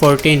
14۔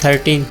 13۔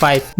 5۔